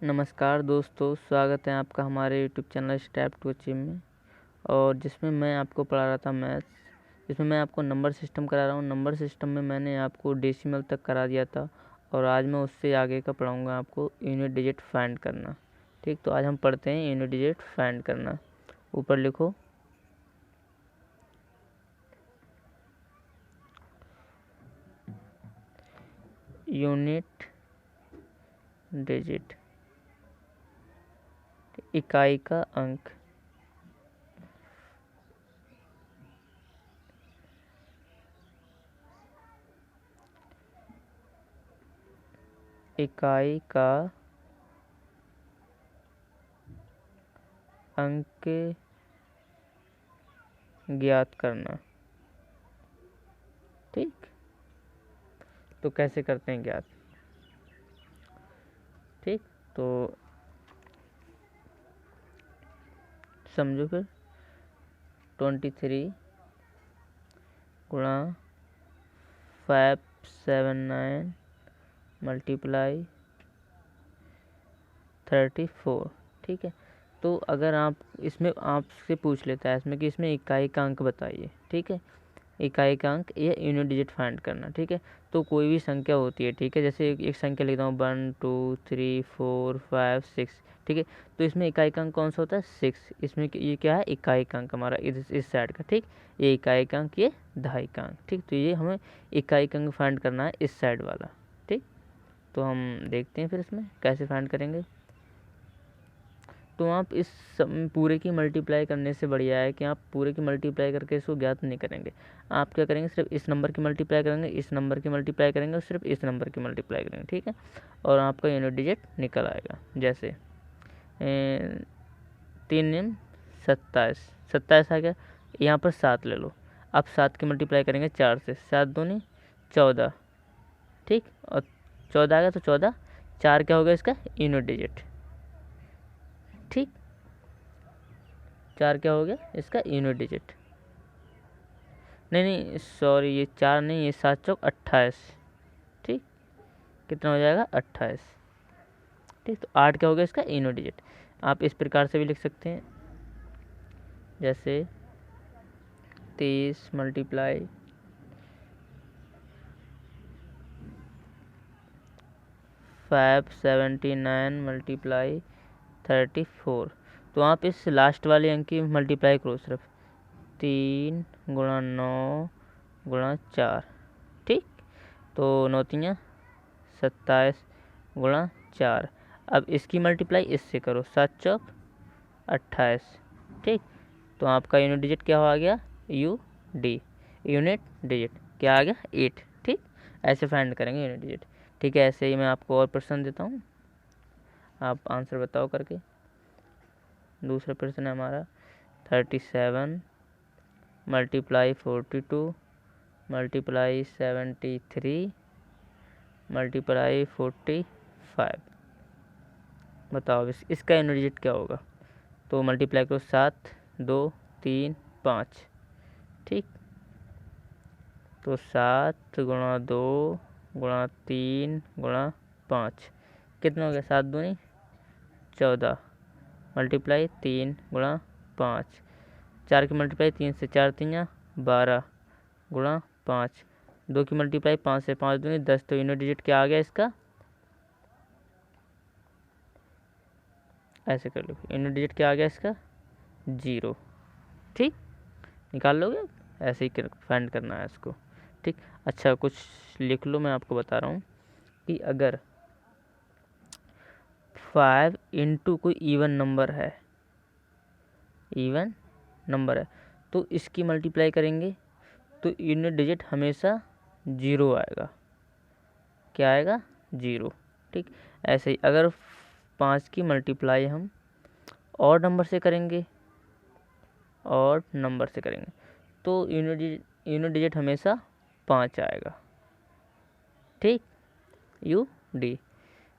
नमस्कार दोस्तों, स्वागत है आपका हमारे YouTube channel step to achieve में। और जिसमें मैं आपको पढ़ा रहा था मैथ्स, जिसमें मैं आपको नंबर सिस्टम करा रहा हूँ। नंबर सिस्टम में मैंने आपको डेसिमल तक करा दिया था और आज मैं उससे आगे का पढ़ाऊँगा आपको यूनिट डिजिट फाइंड करना। ठीक, तो आज हम पढ़ते हैं यूनिट डिजिट फाइंड करना। ऊपर लिखो यूनिट डिजिट, इकाई का अंक। इकाई का अंक ज्ञात करना। ठीक, तो कैसे करते हैं ज्ञात? ठीक, तो समझो फिर। 23 गुणा 579 मल्टीप्लाई 34। ठीक है, तो अगर आप इसमें आपसे पूछ लेता है इसमें कि इसमें इकाई का अंक बताइए। ठीक है, इकाई का अंक या यूनिट डिजिट फाइंड करना। ठीक है, तो कोई भी संख्या होती है। ठीक है, जैसे एक संख्या लिखता हूँ 1 2 3 4 5 6। ठीक है, तो इसमें इकाई का अंक कौन सा होता है? 6। इसमें ये क्या है? इकाई का अंक हमारा इस साइड का। ठीक, ये इकाई का अंक, ये दहाई का अंक। ठीक, तो ये हमें इकाई का अंक फाइंड करना है, इस साइड वाला। ठीक, तो हम देखते हैं फिर इसमें कैसे फाइंड करेंगे। तो आप इस पूरे की मल्टीप्लाई करने से बढ़िया है कि आप पूरे की मल्टीप्लाई करके इसको ज्ञात नहीं करेंगे। आप क्या करेंगे? सिर्फ इस नंबर की मल्टीप्लाई करेंगे, इस नंबर की मल्टीप्लाई करेंगे और सिर्फ इस नंबर की मल्टीप्लाई करेंगे। ठीक है, और आपका यूनिट डिजिट निकल आएगा। जैसे 3 27, 27 आ गया। यहाँ पर 7 ले लो। अब 7 की मल्टीप्लाई करेंगे 4 से, 7 दूनी 14। ठीक, और 14 आ गया तो 14 4 क्या हो गया इसका? Unit digit. ठीक, 4 क्या हो गया इसका? Unit digit. नहीं सॉरी, ये 4 नहीं, ये 7 चौक 28। ठीक, कितना हो जाएगा? 28। ठीक, तो 8 क्या हो गया इसका? Unit digit. आप इस प्रकार से भी लिख सकते हैं, जैसे 30 मल्टीप्लाई 579 मल्टीप्लाई 34। तो आप इस लास्ट वाले अंक की मल्टीप्लाई करो सिर्फ। 3 गुणा 9 गुणा 4। ठीक, तो 9 3 27 गुणा 4। अब इसकी मल्टीप्लाई इससे करो, 7 चौक 28। ठीक, तो आपका यूनिट डिजिट क्या आ गया? यू डी, यूनिट डिजिट क्या आ गया? 8। ठीक, ऐसे फाइंड करेंगे यूनिट डिजिट। ठीक है, ऐसे ही मैं आपको और प्रश्न देता हूँ, आप आंसर बताओ करके। दूसरा प्रश्न है हमारा 37 मल्टीप्लाई 42 मल्टीप्लाई 73 मल्टीप्लाई 45। बताओ इसका यूनिट डिजिट क्या होगा? तो मल्टीप्लाई करो 7 2 3 5। ठीक, तो 7 गुणा 2 गुणा 3 गुणा 5 कितना हो गया? 7 दूनी 14 मल्टीप्लाई 3 गुणा 5। 4 की मल्टीप्लाई 3 से, 4 3 12 गुणा 5। 2 की मल्टीप्लाई 5 से, 5 दूनी 10। तो यूनिट डिजिट क्या आ गया इसका? ऐसे कर लो, यूनिट डिजिट क्या आ गया इसका? 0। ठीक, निकाल लोगे? ऐसे ही फाइंड करना है इसको। ठीक, अच्छा कुछ लिख लो, मैं आपको बता रहा हूँ कि अगर 5 इंटू कोई इवन नंबर है, इवन नंबर है, तो इसकी मल्टीप्लाई करेंगे तो यूनिट डिजिट हमेशा 0 आएगा। क्या आएगा? 0। ठीक, ऐसे ही अगर 5 की मल्टीप्लाई हम और नंबर से करेंगे, और नंबर से करेंगे, तो यूनिट डिजिट हमेशा 5 आएगा। ठीक, यू डी,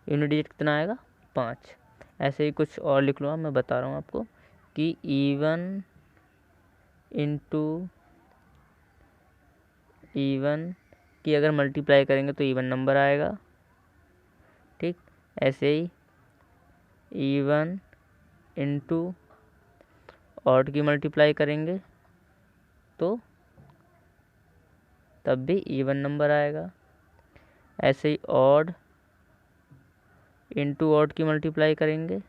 यूनिट डिजिट कितना आएगा? 5। ऐसे ही कुछ और लिख लो, मैं बता रहा हूँ आपको कि इवन इंटू इवन की अगर मल्टीप्लाई करेंगे तो इवन नंबर आएगा। ठीक, ऐसे ही इवन इंटू ऑड की मल्टीप्लाई करेंगे तो तब भी इवन नंबर आएगा। ऐसे ही ऑड इंटू ऑड की मल्टीप्लाई करेंगे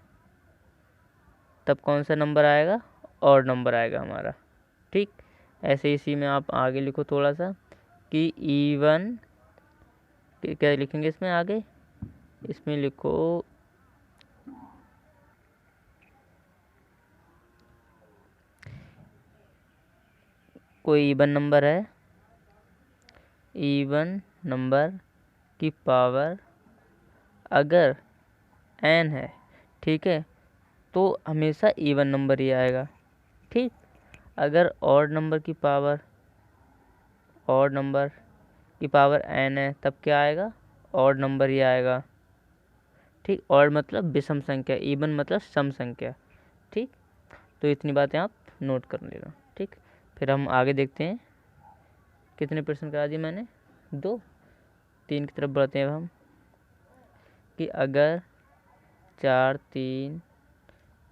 तब कौन सा नंबर आएगा? ऑड नंबर आएगा हमारा। ठीक, ऐसे इसी में आप आगे लिखो थोड़ा सा कि इवन, क्या लिखेंगे इसमें आगे? इसमें लिखो कोई इवन नंबर है, इवन नंबर की पावर अगर n है, ठीक है, तो हमेशा इवन नंबर ही आएगा। ठीक, अगर ऑड नंबर की पावर n है तब क्या आएगा? ऑड नंबर ही आएगा। ठीक, ऑड मतलब विषम संख्या, इवन मतलब सम संख्या। ठीक, तो इतनी बातें आप नोट कर लेना। ठीक, फिर हम आगे देखते हैं। कितने प्रश्न करा दिए मैंने? 2। 3 की तरफ बढ़ते हैं अब हम कि अगर 4 3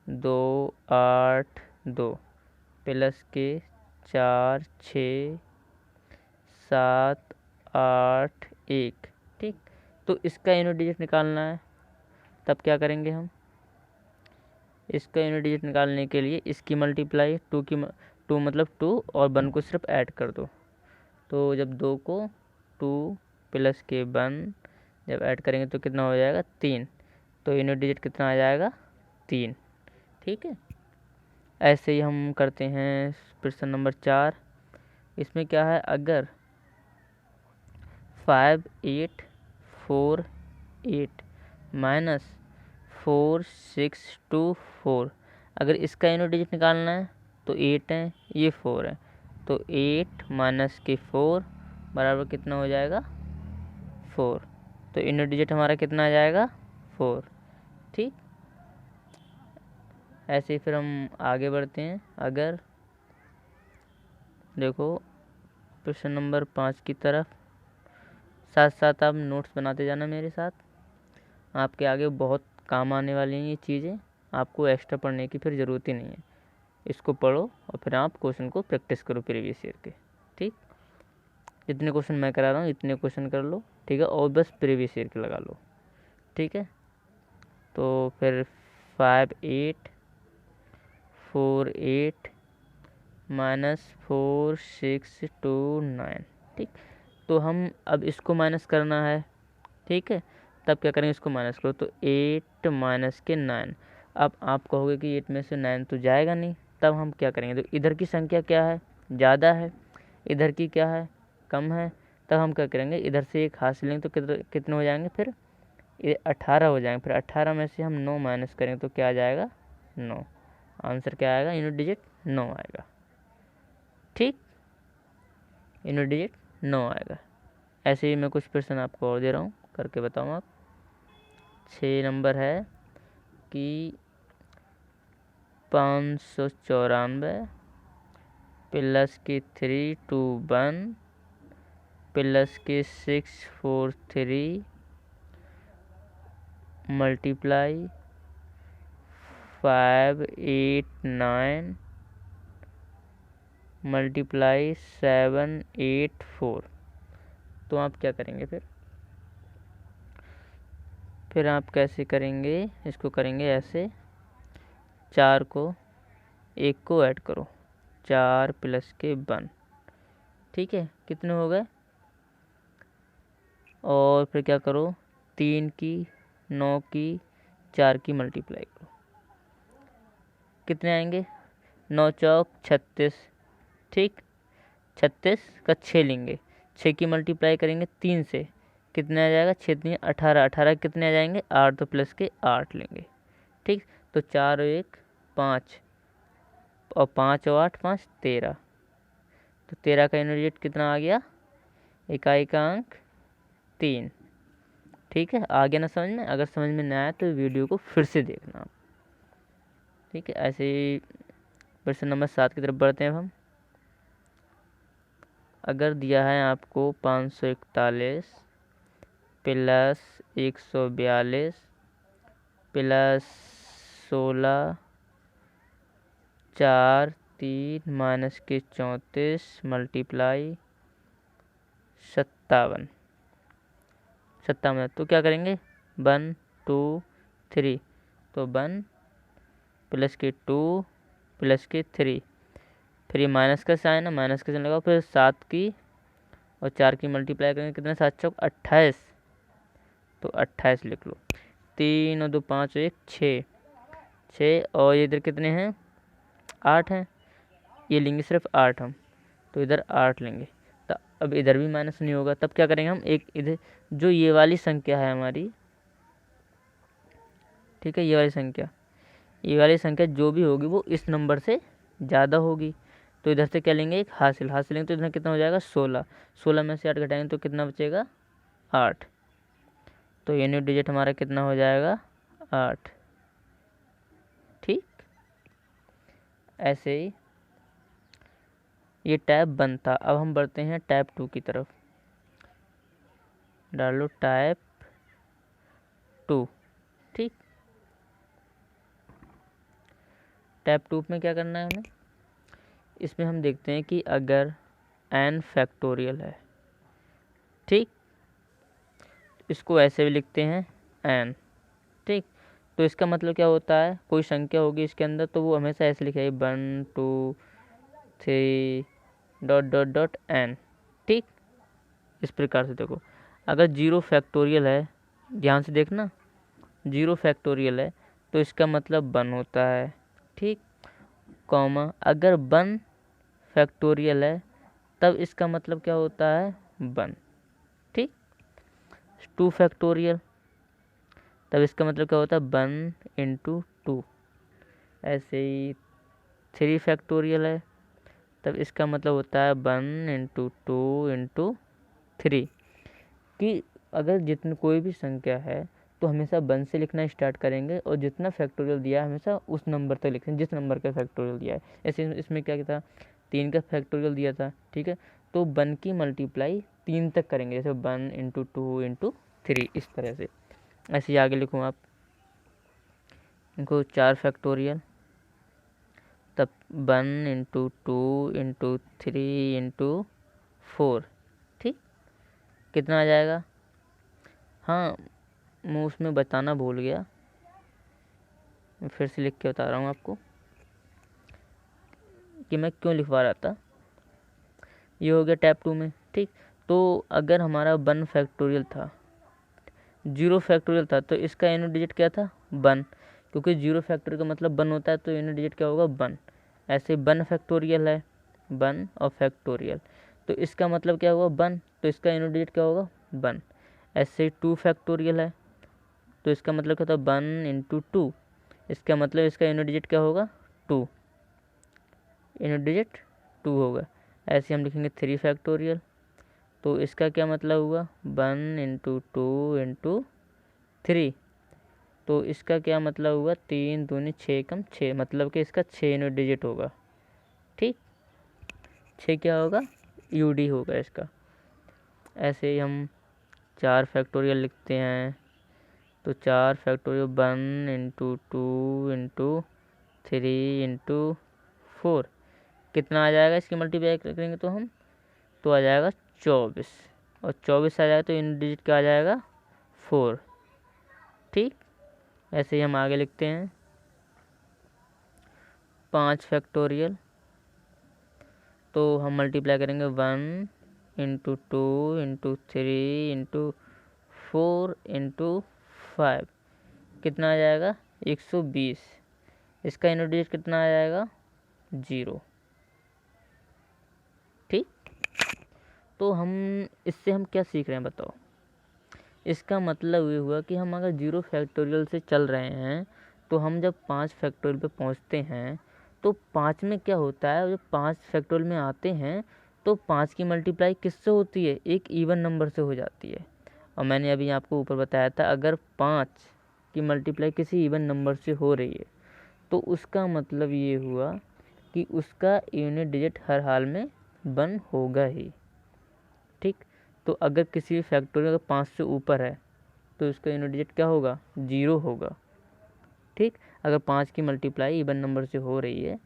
2 8 2 प्लस के 4 6 7 8 1, ठीक, तो इसका यूनिट डिजिट निकालना है। तब क्या करेंगे हम? इसका यूनिट डिजिट निकालने के लिए इसकी मल्टीप्लाई 2 मतलब 2 और 1 को सिर्फ ऐड कर दो। तो जब 2 को 2 प्लस के 1 जब ऐड करेंगे तो कितना हो जाएगा? 3। तो यूनिट डिजिट कितना आ जाएगा? 3। ठीक है, ऐसे ही हम करते हैं प्रश्न नंबर 4। इसमें क्या है? अगर 5 8 4 8 माइनस 4 6 2 4, अगर इसका यूनिट डिजिट निकालना है तो 8 है, ये 4 है, तो 8 माइनस के 4 बराबर कितना हो जाएगा? 4। तो यूनिट डिजिट हमारा कितना आ जाएगा? 4। ठीक, ऐसे ही फिर हम आगे बढ़ते हैं। अगर देखो प्रश्न नंबर 5 की तरफ, साथ साथ आप नोट्स बनाते जाना मेरे साथ, आपके आगे बहुत काम आने वाली हैं ये चीज़ें, आपको एक्स्ट्रा पढ़ने की फिर ज़रूरत ही नहीं है। इसको पढ़ो और फिर आप क्वेश्चन को प्रैक्टिस करो प्रीवियस ईयर के। ठीक, जितने क्वेश्चन मैं करा रहा हूँ इतने क्वेश्चन कर लो, ठीक है, और बस प्रीवियस ईयर के लगा लो। ठीक है, तो फिर 5 8 4 8 माइनस 4 6 2 9, ठीक, तो हम अब इसको माइनस करना है। ठीक है, तब क्या करेंगे? इसको माइनस करो तो 8 माइनस के 9। अब आप कहोगे कि 8 में से 9 तो जाएगा नहीं, तब हम क्या करेंगे? तो इधर की संख्या क्या है? ज़्यादा है, इधर की क्या है? कम है। तब हम क्या करेंगे? इधर से एक हासिल लेंगे तो कितने हो जाएंगे? फिर ये 18 हो जाएंगे। फिर 18 में से हम 9 माइनस करेंगे तो क्या आ जाएगा? 9। आंसर क्या आएगा? यूनिट डिजिट 9 आएगा। ठीक, यूनिट डिजिट 9 आएगा। ऐसे ही मैं कुछ प्रश्न आपको और दे रहा हूँ, करके बताऊँ आप। 6 नंबर है कि 594 प्लस के 321 प्लस के 643 मल्टीप्लाई 589 मल्टीप्लाई 784। तो आप क्या करेंगे? फिर आप कैसे करेंगे? इसको करेंगे ऐसे, 4 को 1 को ऐड करो, 4 प्लस के 1, ठीक है, कितने हो गए? और फिर क्या करो? 3 की 9 की 4 की मल्टीप्लाई करो, कितने आएंगे? 9 चौक 36, ठीक, 36 का 6 लेंगे, 6 की मल्टीप्लाई करेंगे 3 से, कितने आ जाएगा? 6 3 18, 18 कितने आ जाएंगे? 8, तो प्लस के 8 लेंगे। ठीक, तो 4 और 1 5, और 5 और 8 5 13, तो 13 का यूनिट डिजिट कितना आ गया? इकाई का अंक 3। ठीक है, आ गया ना समझ में? अगर समझ में ना आया तो वीडियो को फिर से देखना आप। ठीक है, ऐसे ही प्रश्न नंबर 7 की तरफ बढ़ते हैं हम। अगर दिया है आपको 541 प्लस 142 प्लस 16, 4, 3 माइनस के 34 मल्टीप्लाई 57। तो क्या करेंगे 1 2 3, तो 1 प्लस के 2 प्लस के 3, फिर ये माइनस का साइन है, माइनस का साइन लगाओ, फिर 7 की और 4 की मल्टीप्लाई करेंगे, कितने 7 चौक 28, तो 28 लिख लो। 3 और 2 5 और 1 6, 6 और ये इधर कितने हैं 8 हैं, ये लेंगे सिर्फ 8 हम, तो इधर 8 लेंगे। तो अब इधर भी माइनस नहीं होगा, तब क्या करेंगे हम एक इधर जो ये वाली संख्या है हमारी, ठीक है, ये वाली संख्या जो भी होगी वो इस नंबर से ज़्यादा होगी, तो इधर से क्या लेंगे एक हासिल लेंगे, तो इधर कितना हो जाएगा 16, 16 में से 8 घटाएंगे तो कितना बचेगा 8, तो यूनिट डिजिट हमारा कितना हो जाएगा 8। ठीक, ऐसे ही ये टाइप 1 था। अब हम बढ़ते हैं टाइप 2 की तरफ। डालो टाइप 2। ठीक, टाइप 2 में क्या करना है हमें, इसमें हम देखते हैं कि अगर n फैक्टोरियल है, ठीक, इसको ऐसे भी लिखते हैं n। ठीक, तो इसका मतलब क्या होता है, कोई संख्या होगी इसके अंदर तो वो हमेशा ऐसे लिखेगी 1 2 3 डॉट डॉट डॉट n। ठीक, इस प्रकार से देखो, अगर 0 फैक्टोरियल है, ध्यान से देखना, 0 फैक्टोरियल है तो इसका मतलब 1 होता है। ठीक, कॉमा अगर 1 फैक्टोरियल है तब इसका मतलब क्या होता है 1। ठीक, 2 फैक्टोरियल तब इसका मतलब क्या होता है 1 इंटू 2। ऐसे ही 3 फैक्टोरियल है तब इसका मतलब होता है 1 इंटू 2 इंटू 3। कि अगर जितनी कोई भी संख्या है तो हमेशा 1 से लिखना स्टार्ट करेंगे और जितना फैक्टोरियल दिया है हमेशा उस नंबर तक लिखेंगे जिस नंबर का फैक्टोरियल दिया है। ऐसे इसमें क्या था 3 का फैक्टोरियल दिया था, ठीक है, तो 1 की मल्टीप्लाई 3 तक करेंगे, जैसे 1 इंटू 2 इंटू 3, इस तरह से। ऐसे ही आगे लिखूँ आप इनको 4 फैक्टोरियल तब 1 इंटू 2 इंटू 3 इंटू 4। ठीक, कितना आ जाएगा, हाँ मैं उसमें बताना भूल गया, मैं फिर से लिख के बता रहा हूँ आपको कि मैं क्यों लिखवा रहा था। ये हो गया टाइप 2 में। ठीक, तो अगर हमारा 1 फैक्टोरियल था, 0 फैक्टोरियल था, तो इसका यूनिट डिजिट क्या था 1, क्योंकि 0 फैक्टोरियल का मतलब 1 होता है, तो यूनिट डिजिट क्या होगा 1। ऐसे 1 फैक्टोरियल है, 1 और फैक्टोरियल, तो इसका मतलब क्या होगा 1, तो इसका यूनिट डिजिट क्या होगा 1। ऐसे 2 फैक्टोरियल है तो इसका मतलब क्या होता है 1 इंटू 2, इसका मतलब इसका यूनिट डिजिट क्या होगा 2, यूनिट डिजिट 2 होगा। ऐसे हम लिखेंगे 3 फैक्टोरियल, तो इसका क्या मतलब हुआ 1 इंटू 2 इंटू 3, तो इसका क्या मतलब हुआ 3 दूनी 6 कम 6, मतलब कि इसका 6 यूनिट डिजिट होगा। ठीक, 6 क्या होगा यूडी होगा इसका। ऐसे ही हम 4 फैक्टोरियल लिखते हैं, तो 4 फैक्टोरियल 1 इंटू 2 इंटू 3 इंटू 4, कितना आ जाएगा इसकी मल्टीप्लाई करेंगे तो हम, तो आ जाएगा 24, और 24 आ जाएगा तो यूनिट डिजिट क्या आ जाएगा 4। ठीक, ऐसे ही हम आगे लिखते हैं 5 फैक्टोरियल, तो हम मल्टीप्लाई करेंगे 1 इंटू 2 इंटू 3 इंटू 4 इंटू 5, कितना आ जाएगा 120, इसका यूनिट डिजिट कितना आ जाएगा 0। ठीक, तो हम इससे हम क्या सीख रहे हैं बताओ, इसका मतलब ये हुआ कि हम अगर 0 फैक्टोरियल से चल रहे हैं तो हम जब 5 फैक्टोरियल पे पहुंचते हैं तो 5 में क्या होता है, जब 5 फैक्टोरियल में आते हैं तो 5 की मल्टीप्लाई किससे होती है, एक इवन नंबर से हो जाती है। और मैंने अभी आपको ऊपर बताया था अगर 5 की मल्टीप्लाई किसी इवन नंबर से हो रही है तो उसका मतलब ये हुआ कि उसका यूनिट डिजिट हर हाल में 1 होगा ही। ठीक, तो अगर किसी फैक्टोरियल का 5 से ऊपर है तो इसका यूनिट डिजिट क्या होगा 0 होगा। ठीक, अगर 5 की मल्टीप्लाई इवन नंबर से हो रही है,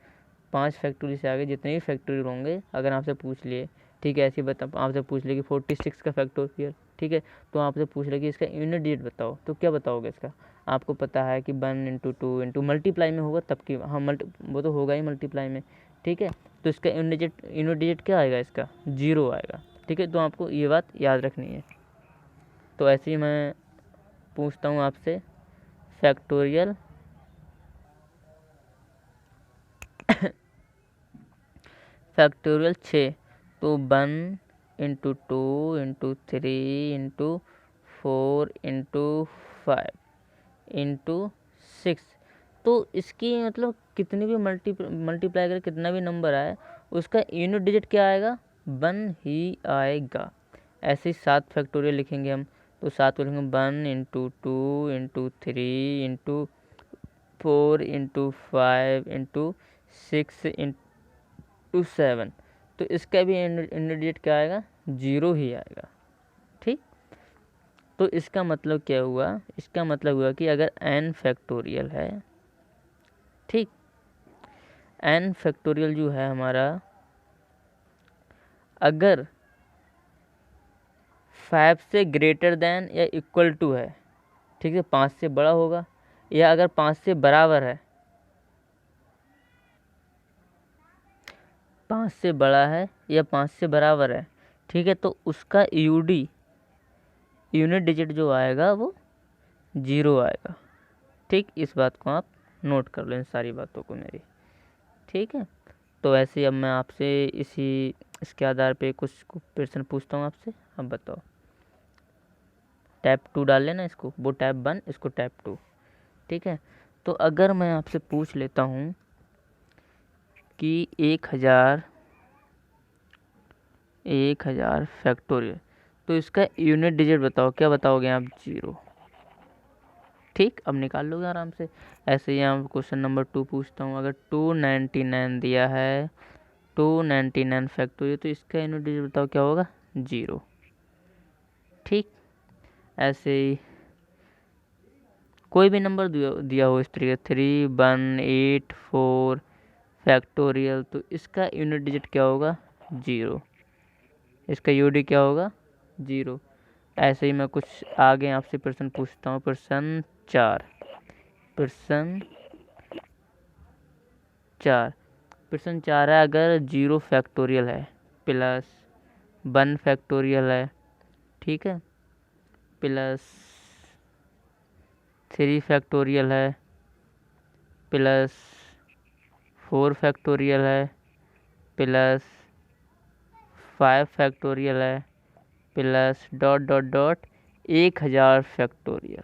5 फैक्टोरियल से आगे जितने भी फैक्टोरियल होंगे, अगर आपसे पूछ लिए, ठीक है, ऐसे बता, आपसे पूछ ले कि 46 का फैक्टोरियल, ठीक है, तो आपसे पूछ ले कि इसका यूनिट डिजिट बताओ, तो क्या बताओगे इसका? आपको पता है कि 1 इंटू 2 इंटू मल्टीप्लाई में होगा तब की, हाँ वो तो होगा ही मल्टीप्लाई में, ठीक है, तो इसका यूनिट डिजिट क्या आएगा? इसका 0 आएगा, ठीक है, तो आपको ये बात याद रखनी है। तो ऐसे ही मैं पूछता हूँ आपसे फैक्टोरियल फैक्टोरियल 6, तो 1 into 2 into 3 into 4 into 5 into 6, तो इसकी मतलब कितनी भी मल्टीप्लाई करें, कितना भी नंबर आए, उसका यूनिट डिजिट क्या आएगा? 1 ही आएगा। ऐसे ही 7 फैक्टोरियल लिखेंगे हम, तो 7 को लिखेंगे 1 into 2 into 3 into 4 into 5 into 6 into 7, तो इसका भी यूनिट डिजिट क्या आएगा? 0 ही आएगा। ठीक, तो इसका मतलब क्या हुआ? इसका मतलब हुआ कि अगर n फैक्टोरियल है, ठीक, n फैक्टोरियल जो है हमारा, अगर 5 से ग्रेटर देन या इक्वल टू है, ठीक है, 5 से बड़ा होगा, या अगर 5 से बराबर है, 5 से बड़ा है या 5 से बराबर है, ठीक है, तो उसका यूनिट डिजिट जो आएगा वो 0 आएगा। ठीक, इस बात को आप नोट कर लो, इन सारी बातों को मेरी, ठीक है। तो ऐसे ही अब मैं आपसे इसके आधार पे कुछ प्रश्न पूछता हूँ आपसे। अब बताओ, टैप 2 डाल लेना इसको, वो टैप 1, इसको टैप 2, ठीक है। तो अगर मैं आपसे पूछ लेता हूँ कि 1000 फैक्टोरियल, तो इसका यूनिट डिजिट बताओ, क्या बताओगे आप? 0। ठीक, अब निकाल लोगे आराम से। ऐसे ही यहाँ क्वेश्चन नंबर 2 पूछता हूँ, अगर 299 दिया है, 299 फैक्टोरियल, तो इसका यूनिट डिजिट बताओ क्या होगा? 0। ठीक, ऐसे ही कोई भी नंबर दिया हो इस तरीके 3184 फैक्टोरियल, तो इसका यूनिट डिजिट क्या होगा? 0। इसका यूडी क्या होगा? 0। ऐसे ही मैं कुछ आगे आपसे प्रश्न पूछता हूँ। प्रश्न 4 प्रश्न 4 है, अगर 0 फैक्टोरियल है प्लस 1 फैक्टोरियल है, ठीक है, प्लस 3 फैक्टोरियल है, प्लस 4 फैक्टोरियल है, प्लस 5 फैक्टोरियल है, plus dot dot dot 1000 factorial.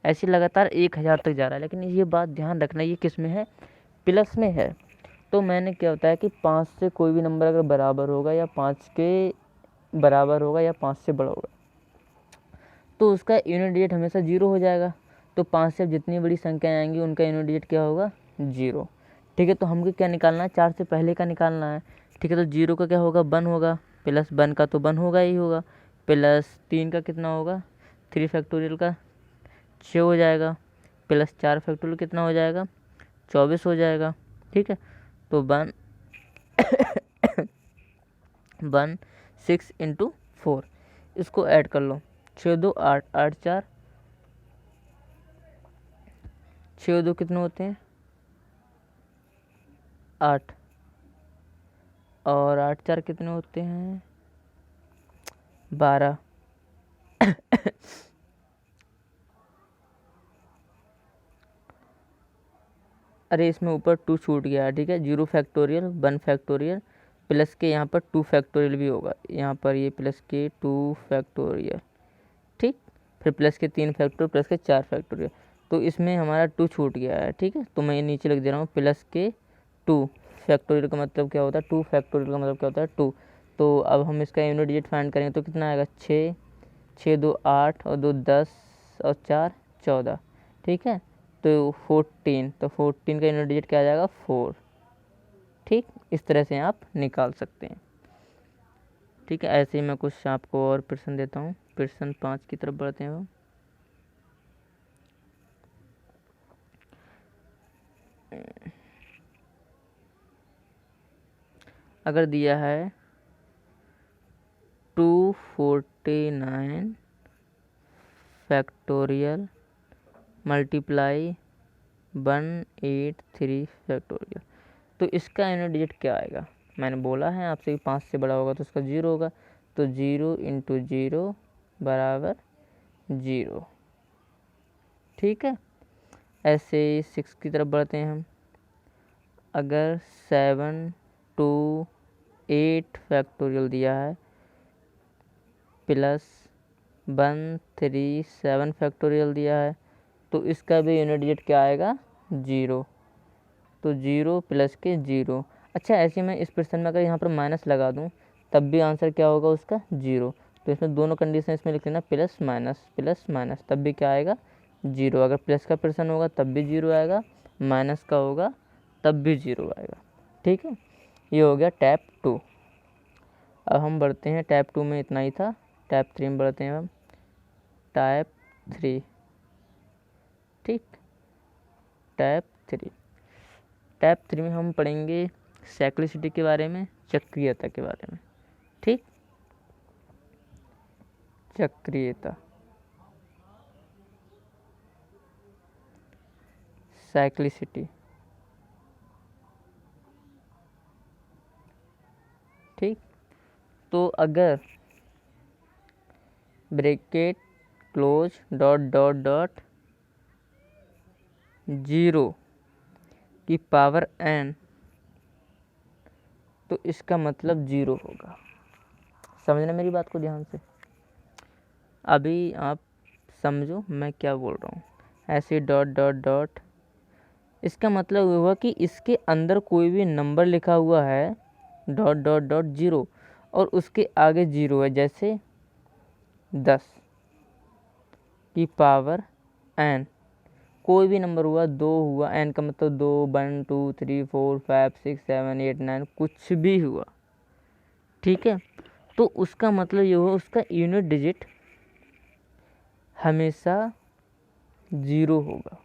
ऐसे लगातार 1000 तक जा रहा है, लेकिन ये बात ध्यान रखना, ये किस में है? प्लस में है। तो मैंने क्या होता है कि 5 से कोई भी नंबर अगर बराबर होगा, या 5 के बराबर होगा, या 5 से बड़ा होगा, तो उसका यूनिट डिजिट हमेशा 0 हो जाएगा। तो 5 से अब जितनी बड़ी संख्याएं आएंगी उनका यूनिट डिजिट क्या होगा? 0। ठीक है, तो हमको क्या निकालना है? 4 से पहले का निकालना है। ठीक है, तो 0 का क्या होगा? 1 होगा, प्लस 1 का तो 1 होगा ही होगा, प्लस 3 का कितना होगा? 3 फैक्टोरियल का 6 हो जाएगा, प्लस 4 फैक्टोरियल कितना हो जाएगा? 24 हो जाएगा। ठीक है, तो 6 इंटू 4, इसको ऐड कर लो, 6 2 8 8 4, 6 2 कितने होते हैं? 8, और 8 4 कितने होते हैं? 12। अरे इसमें ऊपर 2 छूट गया, ठीक है, 0 फैक्टोरियल 1 फैक्टोरियल प्लस के यहाँ पर 2 फैक्टोरियल भी होगा, यहाँ पर ये प्लस के 2 फैक्टोरियल, ठीक, फिर प्लस के 3 फैक्टोरियल प्लस के 4 फैक्टोरियल, तो इसमें हमारा 2 छूट गया है। ठीक है, तो मैं ये नीचे लिख दे रहा हूँ, प्लस के 2 फैक्टोरियल का मतलब क्या होता है? 2 फैक्टोरियल का मतलब क्या होता है? 2। तो अब हम इसका यूनिट डिजिट फाइंड करेंगे तो कितना आएगा? 6 6 2 8 और 2 10 और 4 14। ठीक है, तो 14, तो 14 का यूनिट डिजिट क्या आ जाएगा? 4। ठीक, इस तरह से आप निकाल सकते हैं। ठीक है, ऐसे ही मैं कुछ आपको और प्रश्न देता हूँ। प्रश्न 5 की तरफ बढ़ते हैं। अगर दिया है 249 फैक्टोरियल मल्टीप्लाई 183 फैक्टोरियल, तो इसका यूनिट डिजिट क्या आएगा? मैंने बोला है आपसे 5 से बड़ा होगा तो उसका 0 होगा, तो 0 इंटू 0 बराबर 0। ठीक है, ऐसे 6 की तरफ बढ़ते हैं हम। अगर 728 फैक्टोरियल दिया है प्लस 137 फैक्टोरियल दिया है, तो इसका भी यूनिट डिजिट क्या आएगा? 0। तो 0 प्लस के 0। अच्छा, ऐसे मैं इस प्रश्न में अगर यहाँ पर माइनस लगा दूँ तब भी आंसर क्या होगा उसका? 0। तो इसमें दोनों कंडीशन इसमें लिख लेना, प्लस माइनस, तब भी क्या आएगा? 0। अगर प्लस का प्रश्न होगा तब भी 0 आएगा, माइनस का होगा तब भी 0 आएगा। ठीक है, ये हो गया टैप 2। अब हम बढ़ते हैं, टैप 2 में इतना ही था, टैप 3 में बढ़ते हैं हम। टैप 3, ठीक, टैप 3 में हम पढ़ेंगे साइक्लिसिटी के बारे में, चक्रीयता के बारे में। ठीक, चक्रीयता, साइक्लिसिटी। ठीक, तो अगर bracket close dot dot dot 0 की पावर n, तो इसका मतलब 0 होगा। समझना मेरी बात को ध्यान से, अभी आप समझो मैं क्या बोल रहा हूँ। ऐसे डॉट डॉट डॉट, इसका मतलब हुआ कि इसके अंदर कोई भी नंबर लिखा हुआ है डॉट डॉट डॉट 0 और उसके आगे 0 है, जैसे 10 की पावर n, कोई भी नंबर हुआ, 2 हुआ, n का मतलब 2, 1 2 3 4 5 6 7 8 9, कुछ भी हुआ। ठीक है, तो उसका मतलब ये हुआ उसका यूनिट डिजिट हमेशा 0 होगा।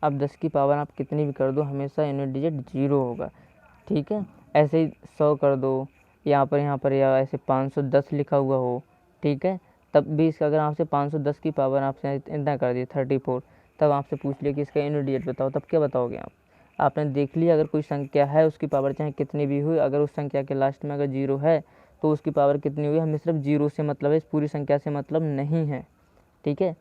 अब 10 की पावर आप कितनी भी कर दो, हमेशा यूनिट डिजिट 0 होगा। ठीक है, ऐसे ही 100 कर दो, यहाँ पर या ऐसे 510 लिखा हुआ हो, ठीक है, तब भी इसका अगर आपसे 510 की पावर आपसे इतना कर दी 34, तब आपसे पूछ लिया कि इसका यूनिट डिजिट बताओ, तब क्या बताओगे आप? आपने देख लिया, अगर कोई संख्या है उसकी पावर चाहे कितनी भी हुई, अगर उस संख्या के लास्ट में अगर 0 है तो उसकी पावर कितनी हुई, हमें सिर्फ 0 से मतलब है, इस पूरी संख्या से मतलब नहीं है। ठीक है,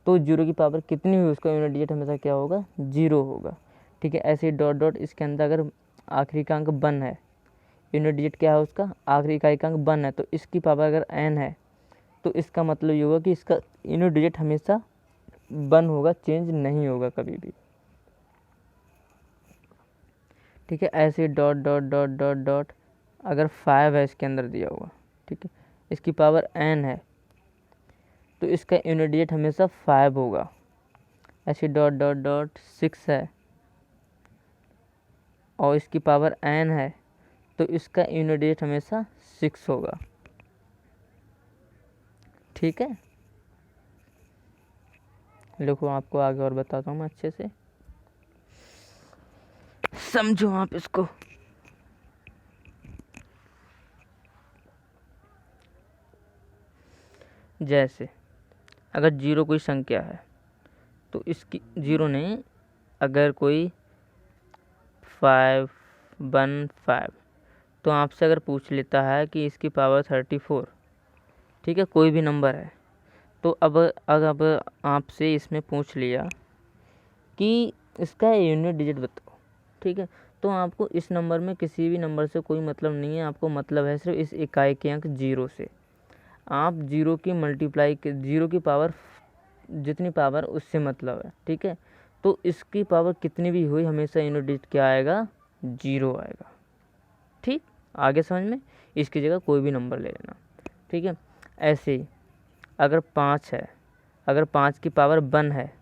तो 0 की पावर कितनी हुई उसका यूनिट डिजिट हमेशा क्या होगा? 0 होगा। ठीक है, ऐसे डॉट डॉट, इसके अंदर अगर आखिरी का अंक 1 है, यूनिट डिजिट क्या है उसका? आखिरी का एक अंक 1 है, तो इसकी पावर अगर n है तो इसका मतलब ये होगा कि इसका यूनिट डिजिट हमेशा 1 होगा, चेंज नहीं होगा कभी भी। ठीक है, ऐसे dot dot dot dot dot, अगर 5 है इसके अंदर दिया हुआ, ठीक है, इसकी पावर n है तो इसका यूनिट डिजिट हमेशा 5 होगा। ऐसे डॉट डॉट डॉट 6 है और इसकी पावर n है तो इसका यूनिट डिजिट हमेशा 6 होगा। ठीक है, देखो आपको आगे और बताता हूँ मैं, अच्छे से समझो आप इसको। जैसे अगर 0 कोई संख्या है तो इसकी 0 नहीं, अगर कोई 515, तो आपसे अगर पूछ लेता है कि इसकी पावर 34, ठीक है, कोई भी नंबर है, तो अब आपसे इसमें पूछ लिया कि इसका यूनिट डिजिट बताओ, ठीक है, तो आपको इस नंबर में किसी भी नंबर से कोई मतलब नहीं है, आपको मतलब है सिर्फ इस इकाई के अंक 0 से। आप 0 की मल्टीप्लाई के 0 की पावर जितनी पावर उससे मतलब है। ठीक है, तो इसकी पावर कितनी भी हुई हमेशा यूनिट डिजिट क्या आएगा? 0 आएगा। ठीक, आगे समझ में, इसकी जगह कोई भी नंबर ले लेना। ठीक है, ऐसे ही अगर 5 है, अगर 5 की पावर 1 है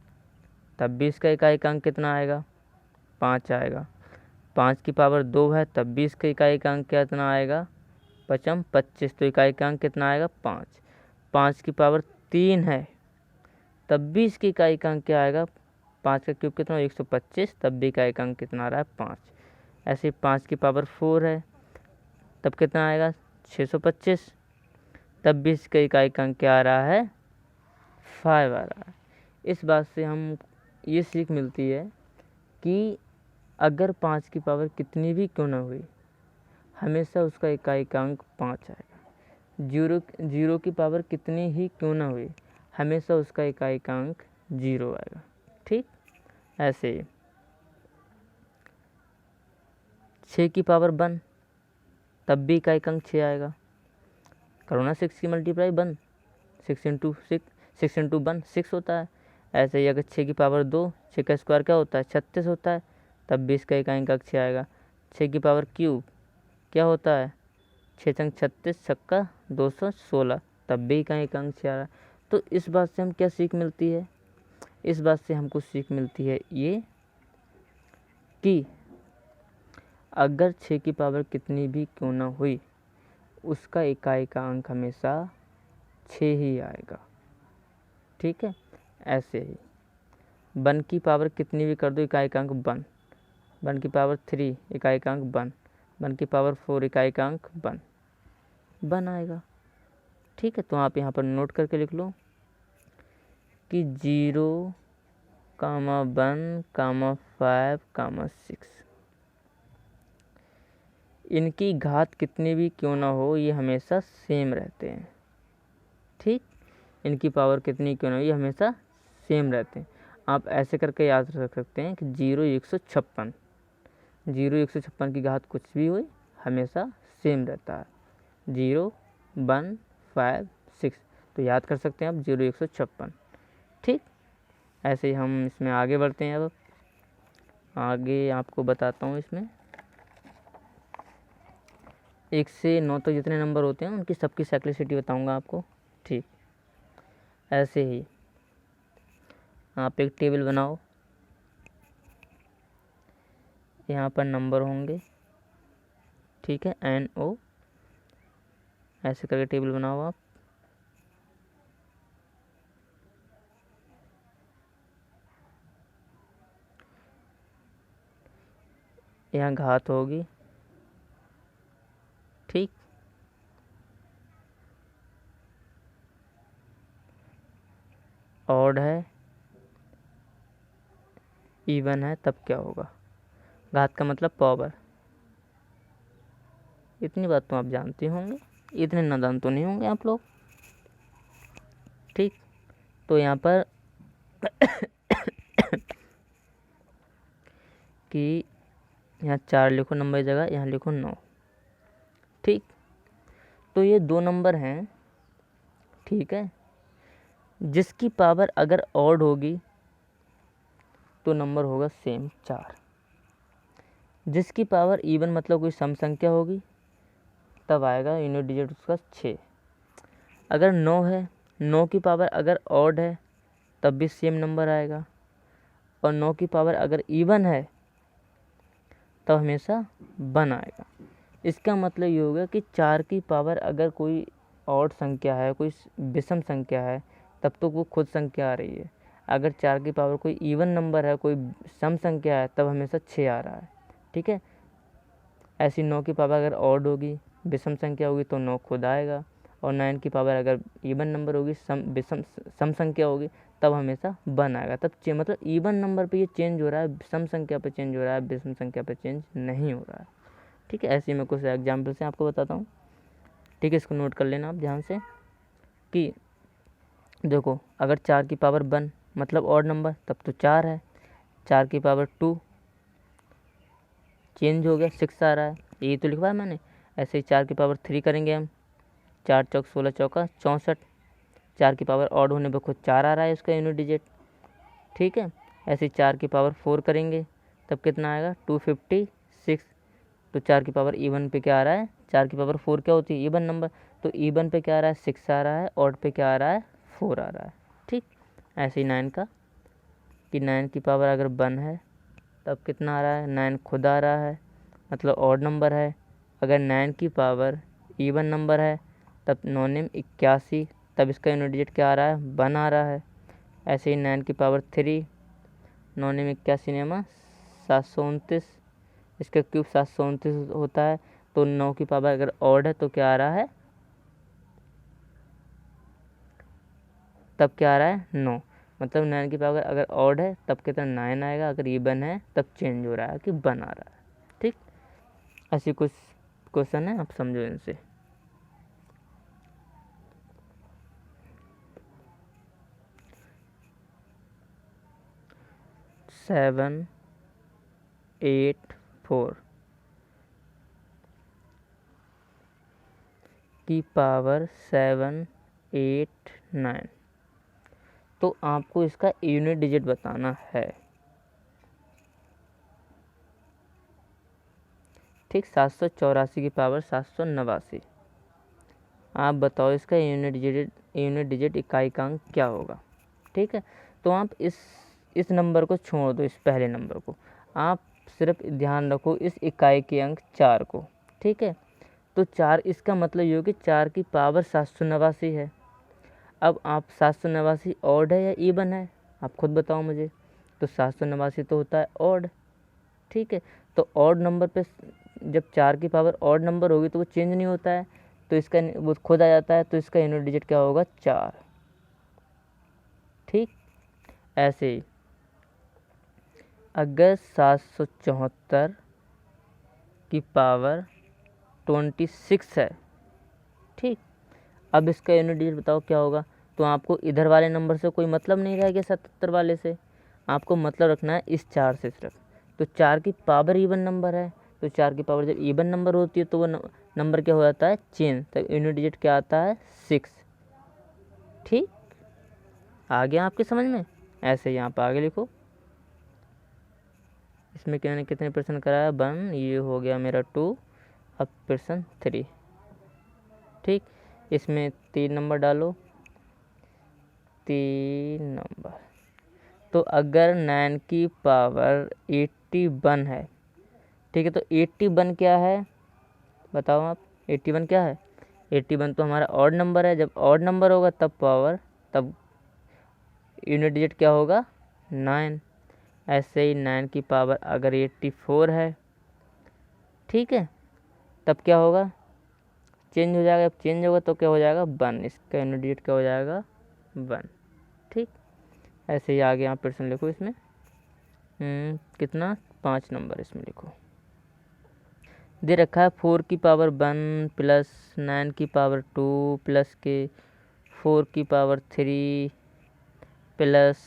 तब भी इसका इकाई का अंक कितना आएगा? 5 आएगा। 5 की पावर 2 है तब भी इसका इकाई का अंक कितना आएगा? 5 25, तो इकाई का अंक कितना आएगा? 5। 5 की पावर 3 है तब भी इसकी इकाई का अंक क्या आएगा? 5 का क्यूब कितना 125, तब भी का एक अंक कितना आ रहा है 5। ऐसे 5 की पावर 4 है, तब कितना आएगा 625, तब भी इसका इकाई अंक क्या आ रहा है 5 आ रहा है। इस बात से हम ये सीख मिलती है कि अगर 5 की पावर कितनी भी क्यों ना हुई, हमेशा उसका इकाई अंक 5 आएगा। जीरो की पावर कितनी ही क्यों ना हुई, हमेशा उसका इकाई अंक 0 आएगा। ठीक, ऐसे ही 6 की पावर 1, तब भी इकाई अंक 6 आएगा। करो ना 6 की मल्टीप्लाई 1, 6 इंटू 1 6 होता है। ऐसे ही अगर 6 की पावर 2, 6 का स्क्वायर क्या होता है 36 होता है, तब भी इसका इकाई अंक 6 आएगा। 6 की पावर क्यूब क्या होता है 6 चंग 36, छक्का 216, तब भी इकाई अंक 6 आ रहा है। तो इस बात से हम क्या सीख मिलती है, इस बात से हमको सीख मिलती है ये कि अगर 6 की पावर कितनी भी क्यों ना हुई, उसका इकाई का अंक हमेशा 6 ही आएगा। ठीक है, ऐसे ही 1 की पावर कितनी भी कर दो इकाई का अंक 1, 1 की पावर 3 इकाई का अंक 1, 1 की पावर 4 इकाई का अंक 1 आएगा। ठीक है, तो आप यहाँ पर नोट करके लिख लो कि 0, 1, 5, 6 इनकी घात कितनी भी क्यों ना हो, ये हमेशा सेम रहते हैं। ठीक, इनकी पावर कितनी क्यों ना हो, ये हमेशा सेम रहते हैं। आप ऐसे करके याद रख सकते हैं कि 0 156, 0 156 की घात कुछ भी हो हमेशा सेम रहता है, 0, 1, 5, 6, तो याद कर सकते हैं आप 0 156। ठीक, ऐसे ही हम इसमें आगे बढ़ते हैं। अब आगे आपको बताता हूँ, इसमें 1 से 9 तक जितने नंबर होते हैं उनकी सबकी साइक्लिसिटी बताऊँगा आपको। ठीक, ऐसे ही आप एक टेबल बनाओ, यहाँ पर नंबर होंगे। ठीक है, NO ऐसे करके टेबल बनाओ आप। यहाँ घात होगी। ठीक, ऑड है, इवन है, तब क्या होगा, घात का मतलब पावर। इतनी बात तो आप जानते होंगे, इतने नादान तो नहीं होंगे आप लोग। ठीक, तो यहाँ पर कि यहाँ 4 लिखो नंबर की जगह, यहाँ लिखो 9। ठीक, तो ये 2 नंबर हैं। ठीक है, जिसकी पावर अगर ऑड होगी तो नंबर होगा सेम 4। जिसकी पावर इवन मतलब कोई सम संख्या होगी तब आएगा यूनिट डिजिट उसका 6। अगर 9 है, 9 की पावर अगर ऑड है तब भी सेम नंबर आएगा, और 9 की पावर अगर इवन है तब हमेशा 1 आएगा। इसका मतलब ये होगा कि 4 की पावर अगर कोई ऑड संख्या है, कोई विषम संख्या है, तब तो वो खुद संख्या आ रही है। अगर 4 की पावर कोई इवन नंबर है, कोई सम संख्या है, तब हमेशा 6 आ रहा है। ठीक है, ऐसी 9 की पावर अगर ऑड होगी, विषम संख्या होगी, तो 9 खुद आएगा, और 9 की पावर अगर इवन नंबर होगी, सम संख्या होगी, तब हमेशा 1 आएगा। तब मतलब इवन नंबर पे ये चेंज हो रहा है, सम संख्या पे चेंज हो रहा है, विषम संख्या पे चेंज नहीं हो रहा है। ठीक है, ऐसे ही मैं कुछ एग्जाम्पल से आपको बताता हूँ। ठीक है, इसको नोट कर लेना आप ध्यान से कि देखो, अगर 4 की पावर 1 मतलब ऑड नंबर, तब तो 4 है। 4 की पावर 2 चेंज हो गया, 6 आ रहा है, यही तो लिखवाया मैंने। ऐसे ही 4 की पावर 3 करेंगे हम, 4 चौक 16 चौका 64। 4 की पावर ऑड होने पर खुद 4 आ रहा है उसका यूनिट डिजिट। ठीक है, ऐसे ही 4 की पावर 4 करेंगे तब कितना आएगा 256। तो 4 की पावर इवन पे क्या आ रहा है, 4 की पावर 4 क्या होती है इवन नंबर, तो इवन पे क्या आ रहा है 6 आ रहा है, ऑड पे क्या आ रहा है 4 आ रहा है। ठीक, ऐसे ही 9 का कि 9 की पावर अगर 1 है तब कितना आ रहा है 9 खुद आ रहा है, मतलब ऑड नंबर है। अगर 9 की पावर इवन नंबर है तब 9 नेम 81, तब इसका यूनिट डिजिट क्या आ रहा है 1 आ रहा है। ऐसे ही 9 की पावर 3 9 में 81 नेमा 729, इसका क्यूब 729 होता है। तो 9 की पावर अगर ऑड है तो क्या आ रहा है, तब क्या आ रहा है 9, मतलब 9 की पावर अगर ऑड है तब कितना 9 आएगा, अगर इवन है तब चेंज हो रहा है कि 1 आ रहा है। ठीक, ऐसी कुछ क्वेश्चन है, आप समझो इनसे। सेवन 8 4 की पावर 7 8 9, तो आपको इसका यूनिट डिजिट बताना है। ठीक, 784 की पावर 789, आप बताओ इसका यूनिट डिजिट इकाई का अंक क्या होगा। ठीक है, तो आप इस नंबर को छोड़ दो, इस पहले नंबर को, आप सिर्फ ध्यान रखो इस इकाई के अंक 4 को। ठीक है, तो 4, इसका मतलब ये हो कि 4 की पावर 789 है। अब आप 789 ऑड है या इवन है, आप खुद बताओ मुझे। तो 789 तो होता है ऑड। ठीक है, तो ऑड नंबर पे जब 4 की पावर ऑड नंबर होगी तो वो चेंज नहीं होता है, तो इसका वो खुद आ जाता है, तो इसका यूनिट डिजिट क्या होगा, 4। ठीक, ऐसे ही अगर 774 की पावर 26 है, ठीक, अब इसका यूनिट डिजिट बताओ क्या होगा। तो आपको इधर वाले नंबर से कोई मतलब नहीं रह गया, 77 वाले से, आपको मतलब रखना है इस 4 से सिर्फ। तो 4 की पावर इवन नंबर है, तो 4 की पावर जब इवन नंबर होती है तो वो नंबर क्या हो जाता है, चेंज, तब यूनिट डिजिट क्या आता है, 6। ठीक, आ गया आपके समझ में। ऐसे ही आप आगे लिखो। इसमें मैंने कितने प्रश्न कराया, 1, ये हो गया मेरा 2, अब प्रश्न 3। ठीक, इसमें 3 नंबर डालो, 3 नंबर। तो अगर 9 की पावर 81 है, ठीक है, तो 81 क्या है बताओ आप, 81 क्या है, 81 तो हमारा ऑड नंबर है। जब ऑड नंबर होगा तब यूनिट डिजिट क्या होगा, 9। ऐसे ही 9 की पावर अगर 84 है, ठीक है, तब क्या होगा, चेंज हो जाएगा। जब चेंज होगा तो क्या हो जाएगा, 1, इसका यूनिट डिजिट क्या हो जाएगा, 1। ठीक, ऐसे ही आगे आप प्रश्न लिखो इसमें। कितना, 5 नंबर इसमें लिखो। दे रखा है 4 की पावर 1 प्लस 9 की पावर 2 प्लस के 4 की पावर 3 प्लस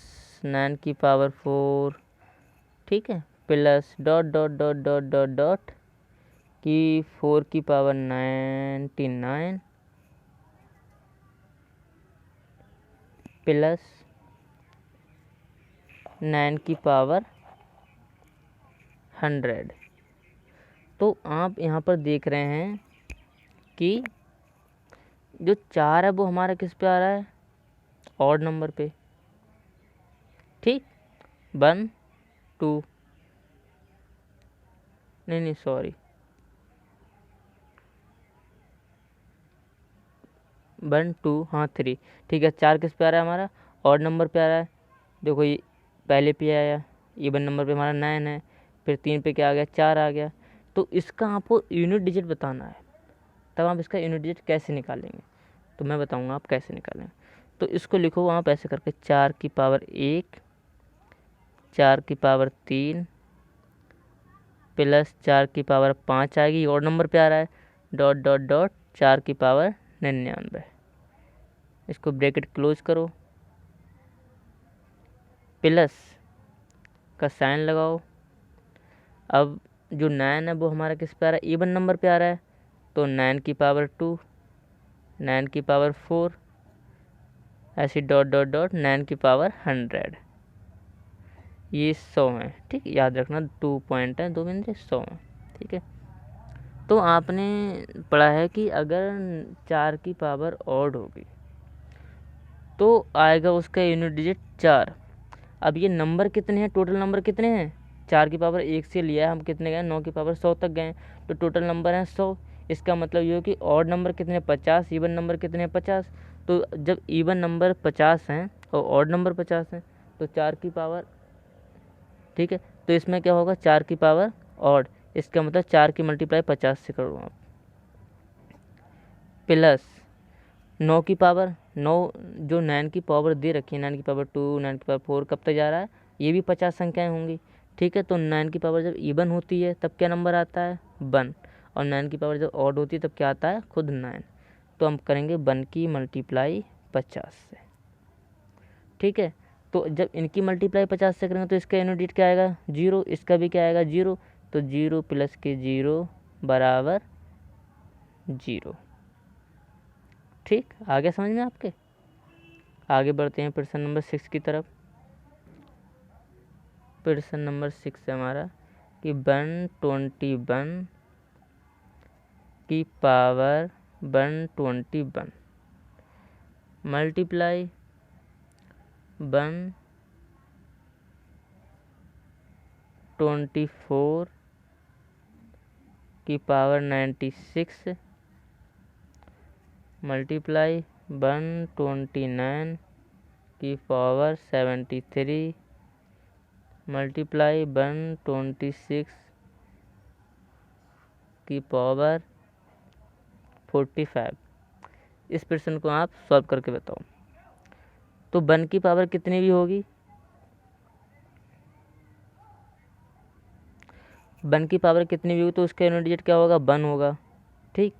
9 की पावर 4, ठीक है, plus dot dot dot dot dot dot की 4 की पावर 99 प्लस 9 की पावर 100। तो आप यहाँ पर देख रहे हैं कि जो 4 है वो हमारा किस पे आ रहा है, ऑड नंबर पे। ठीक, 1 2 नहीं सॉरी, 1 2 हाँ 3। ठीक है, 4 किस पे आ रहा है हमारा, ऑड नंबर पे आ रहा है। देखो ये पहले पे आया, इवन नंबर पे हमारा 9 है, फिर 3 पे क्या आ गया, 4 आ गया। तो इसका आपको यूनिट डिजिट बताना है, तब आप इसका यूनिट डिजिट कैसे निकालेंगे, तो मैं बताऊंगा आप कैसे निकालेंगे। तो इसको लिखो आप ऐसे करके, 4 की पावर 1, 4 की पावर 3 प्लस 4 की पावर 5 आएगी, और नंबर पे आ रहा है, डॉट डॉट डॉट 4 की पावर 99। इसको ब्रैकेट क्लोज करो, प्लस का साइन लगाओ। अब जो 9 है वो हमारा किस पे आ रहा है, इवन नंबर पे आ रहा है, तो 9 की पावर 2, 9 की पावर 4, ऐसी डॉट डॉट डॉट 9 की पावर 100, ये 100 है। ठीक, याद रखना 2 पॉइंट है, 2 बिंदु 100 है। ठीक है, तो आपने पढ़ा है कि अगर 4 की पावर ऑड होगी तो आएगा उसका यूनिट डिजिट 4। अब ये नंबर कितने हैं, टोटल नंबर कितने हैं, 4 की पावर 1 से लिया है हम, कितने गए, 9 की पावर 100 तक गए, तो टोटल नंबर है 100। इसका मतलब ये हो कि ऑड नंबर कितने, 50, इवन नंबर कितने हैं, 50। तो जब इवन नंबर 50 हैं और ऑड नंबर 50 हैं, तो 4 की पावर ठीक है। तो इसमें क्या होगा, 4 की पावर ऑड, इसका मतलब 4 की मल्टीप्लाई 50 से करो आप, प्लस 9 की पावर 9, जो 9 की पावर दे रखी है, 9 की पावर 2, 9 की पावर 4 कब तक जा रहा है, ये भी 50 संख्याएं होंगी। ठीक है। तो 9 की पावर जब इवन होती है तब क्या नंबर आता है, 1, और 9 की पावर जब ऑड होती है तब क्या आता है, खुद 9। तो हम करेंगे 1 की मल्टीप्लाई 50 से। ठीक है। तो जब इनकी मल्टीप्लाई 50 से करेंगे तो इसका यूनिट डिजिट क्या आएगा, 0, इसका भी क्या आएगा, 0। तो 0 प्लस के 0 बराबर 0। ठीक, आगे समझ में आपके। आगे बढ़ते हैं प्रश्न नंबर 6 की तरफ। प्रश्न नंबर 6 है हमारा कि 121 की पावर 121 मल्टीप्लाई 124 की पावर 96 मल्टीप्लाई 129 की पावर 73 मल्टीप्लाई 126 की पावर 45। इस प्रश्न को आप सॉल्व करके बताओ। तो 1 की पावर कितनी भी होगी, 1 की पावर कितनी भी होगी तो उसका यूनिट डिजिट क्या होगा, 1 होगा। ठीक।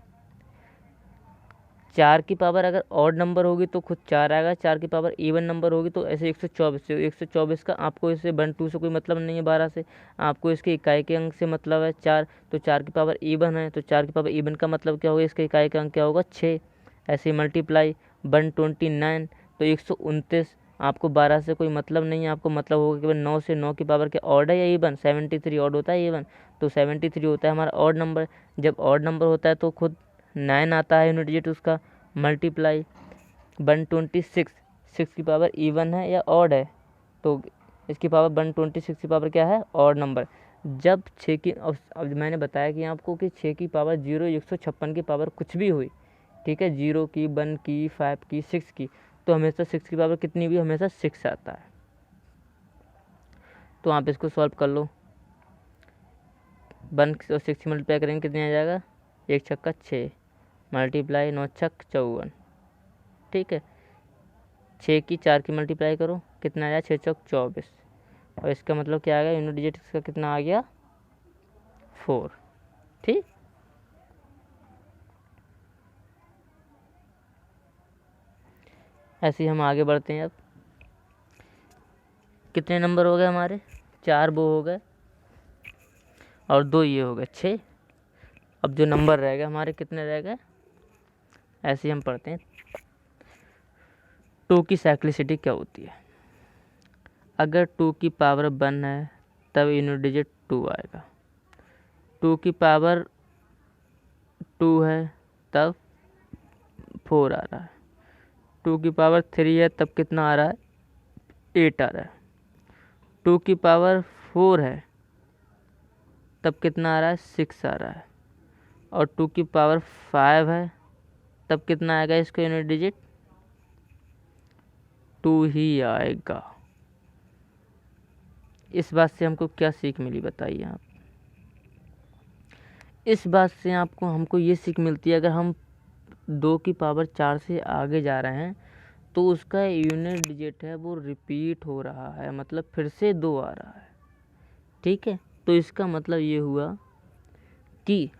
4 की पावर अगर ऑड नंबर होगी तो खुद 4 आएगा, 4 की पावर इवन नंबर होगी तो ऐसे 124 से 124 का आपको इससे 1 2 से कोई मतलब नहीं है, 12 से आपको इसके इकाई के अंक से मतलब है 4। तो 4 की पावर इवन है, तो 4 की पावर इवन का मतलब क्या होगा, इसके इकाई का अंक क्या होगा, 6। ऐसे मल्टीप्लाई 129 तो 129, आपको 12 से कोई मतलब नहीं है, आपको मतलब होगा कि 9 से 9 की पावर क्या ऑड है या इवन, 73 ऑड होता है इवन, तो 73 होता है हमारा ऑड नंबर। जब ऑड नंबर होता है तो खुद 9 आता है यूनिट डिजिट उसका। मल्टीप्लाई 126, 6 की पावर इवन है या ऑड है, तो इसकी पावर 126 की पावर क्या है, ऑड नंबर। जब 6 की, अब मैंने बताया कि आपको कि 6 की पावर 0, 156 की पावर कुछ भी हुई, ठीक है, 0 की, 1 की, 5 की, 6 की, तो हमेशा 6 की पावर कितनी भी, हमेशा 6 आता है। तो आप इसको सॉल्व कर लो। 1 और 6 मल्टीप्लाई करेंगे कितने आ जाएगा, 1 छक्का 6 मल्टीप्लाई 9 छक 54। ठीक है। 6 की 4 की मल्टीप्लाई करो कितना आया, 6 चौक 24, और इसका मतलब क्या आ गया, यूनिट डिजिट इसका कितना आ गया, 4। ठीक। ऐसे ही हम आगे बढ़ते हैं। अब कितने नंबर हो गए हमारे, 4 वो हो गए और 2 ये हो गए, 6। अब जो नंबर रह गए हमारे कितने रह गए, ऐसे ही हम पढ़ते हैं। 2 की साइक्लिसिटी क्या होती है, अगर 2 की पावर 1 है तब यूनिट डिजिट 2 आएगा, 2 की पावर 2 है तब 4 आ रहा है, 2 की पावर 3 है तब कितना आ रहा है, 8 आ रहा है, 2 की पावर 4 है तब कितना आ रहा है, 6 आ रहा है, और 2 की पावर 5 है तब कितना आएगा, इसका यूनिट डिजिट 2 ही आएगा। इस बात से हमको क्या सीख मिली बताइए आप। इस बात से आपको हमको ये सीख मिलती है, अगर हम 2 की पावर 4 से आगे जा रहे हैं तो उसका यूनिट डिजिट है वो रिपीट हो रहा है, मतलब फिर से 2 आ रहा है। ठीक है। तो इसका मतलब ये हुआ कि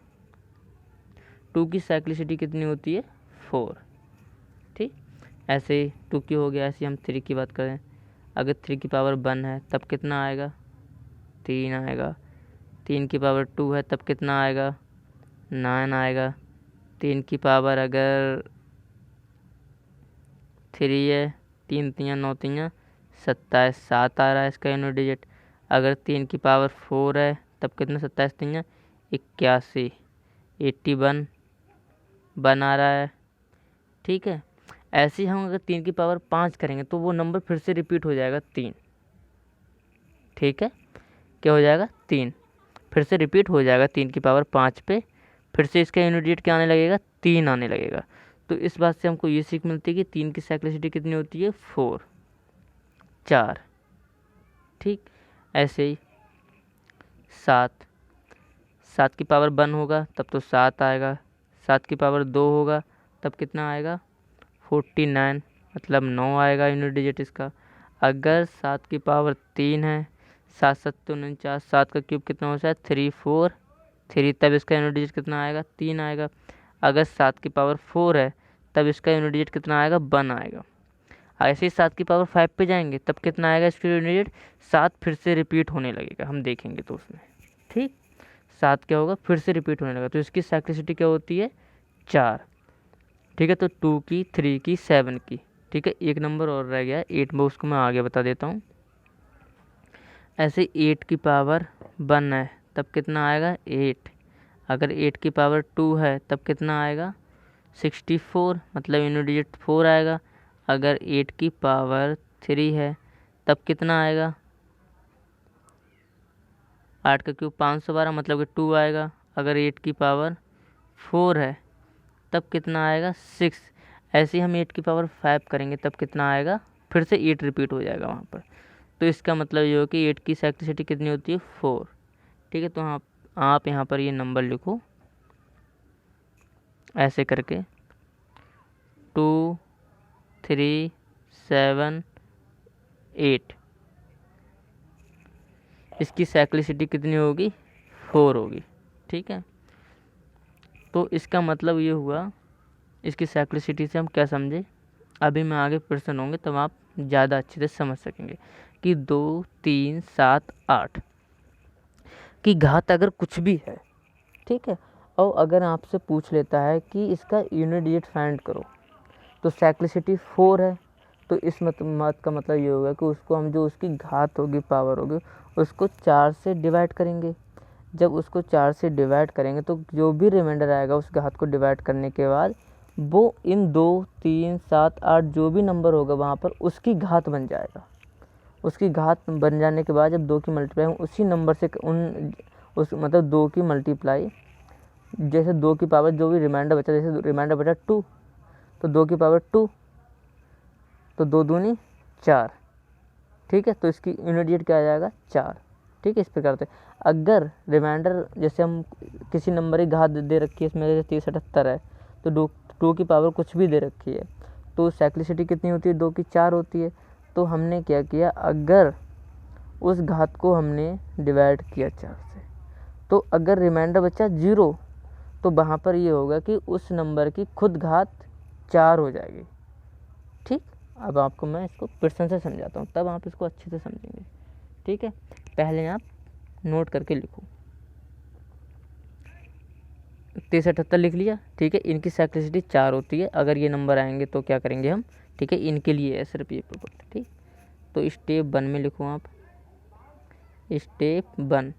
2 की साइक्लिसिटी कितनी होती है, 4। ठीक। ऐसे 2 की हो गया, ऐसे हम 3 की बात करें, अगर 3 की पावर 1 है तब कितना आएगा, 3 आएगा, 3 की पावर 2 है तब कितना आएगा, 9 आएगा, 3 की पावर अगर 3 है, 3 3 9 3 27, 7 आ रहा है इसका यूनिट डिजिट। अगर 3 की पावर 4 है तब कितना, 27 3 81, 81 1 आ रहा है। ठीक है। ऐसे ही हम अगर 3 की पावर 5 करेंगे तो वो नंबर फिर से रिपीट हो जाएगा, 3। ठीक है। क्या हो जाएगा, 3 फिर से रिपीट हो जाएगा 3 की पावर 5 पे, फिर से इसका यूनिट डिजिट क्या आने लगेगा, 3 आने लगेगा। तो इस बात से हमको ये सीख मिलती है कि 3 की साइक्लिसिटी कितनी होती है, 4, 4। ठीक। ऐसे ही 7, 7 की पावर 1 होगा तब तो 7 आएगा, 7 की पावर 2 होगा तब कितना आएगा 49, मतलब 9 आएगा यूनिट डिजिट इसका। अगर 7 की पावर 3 है, 7 7 49, 7 का क्यूब कितना होता है 3 4 3, तब इसका यूनिट डिजिट कितना आएगा 3 आएगा। अगर 7 की पावर 4 है तब इसका यूनिट डिजिट कितना आएगा 1 आएगा। ऐसे ही 7 की पावर 5 पे जाएंगे तब कितना आएगा इसका यूनिट डिजिट 7 फिर से रिपीट होने लगेगा, हम देखेंगे तो उसमें। ठीक, 7 क्या होगा फिर से रिपीट होने लगा, तो इसकी साइक्लिसिटी क्या होती है 4। ठीक है, तो 2 की 3 की 7 की। ठीक है, एक नंबर और रह गया 8, वो उसको मैं आगे बता देता हूँ। ऐसे 8 की पावर 1 है तब कितना आएगा 8। अगर 8 की पावर 2 है तब कितना आएगा 64, मतलब यूनिट डिजिट 4 आएगा। अगर 8 की पावर 3 है तब कितना आएगा 8 का क्यूब 512, मतलब कि 2 आएगा। अगर 8 की पावर 4 है तब कितना आएगा 6। ऐसे ही हम 8 की पावर 5 करेंगे तब कितना आएगा, फिर से 8 रिपीट हो जाएगा वहाँ पर। तो इसका मतलब ये हो कि 8 की साइक्लिसिटी कितनी होती है 4। ठीक है, तो आप यहाँ पर ये नंबर लिखो ऐसे करके 2 3 7 8, इसकी साइक्लिसिटी कितनी होगी 4 होगी। ठीक है, तो इसका मतलब ये हुआ, इसकी साइक्लिसिटी से हम क्या समझे, अभी मैं आगे प्रश्न होंगे तब आप ज़्यादा अच्छे से समझ सकेंगे कि 2 3 7 8 की घात अगर कुछ भी है, ठीक है, और अगर आपसे पूछ लेता है कि इसका यूनिट डिजिट फाइंड करो, तो साइक्लिसिटी 4 है, तो इस मत का मतलब ये होगा कि उसको हम जो उसकी घात होगी, पावर होगी, उसको 4 से डिवाइड करेंगे। जब उसको 4 से डिवाइड करेंगे तो जो भी रिमाइंडर आएगा उस घात को डिवाइड करने के बाद वो इन 2 3 7 8 जो भी नंबर होगा वहाँ पर उसकी घात बन जाएगा। उसकी घात बन जाने के बाद जब 2 की मल्टीप्लाई उसी नंबर से मतलब 2 की मल्टीप्लाई, जैसे 2 की पावर जो भी रिमाइंडर बचा, जैसे रिमाइंडर बचा 2, तो 2 की पावर 2, तो 2 दूनी 4। ठीक है, तो इसकी यूनिट डिजिट क्या आ जाएगा 4। ठीक है, इस प्रकार से अगर रिमाइंडर जैसे हम किसी नंबर की घात दे रखी है, इसमें जैसे 378 है, तो 2 की पावर कुछ भी दे रखी है, तो साइक्लिसिटी कितनी होती है 2 की 4 होती है। तो हमने क्या किया, अगर उस घात को हमने डिवाइड किया 4 से, तो अगर रिमाइंडर बचा 0, तो वहाँ पर ये होगा कि उस नंबर की खुद घात 4 हो जाएगी। ठीक, अब आपको मैं इसको प्रश्न से समझाता हूँ, तब आप इसको अच्छे से समझेंगे। ठीक है, पहले आप नोट करके लिखो। 378 लिख लिया। ठीक है, इनकी साइक्लिसिटी 4 होती है। अगर ये नंबर आएंगे तो क्या करेंगे हम, ठीक है, इनके लिए है सिर्फ ये प्रॉपर्टी। ठीक, तो स्टेप 1 में लिखो आप, स्टेप 1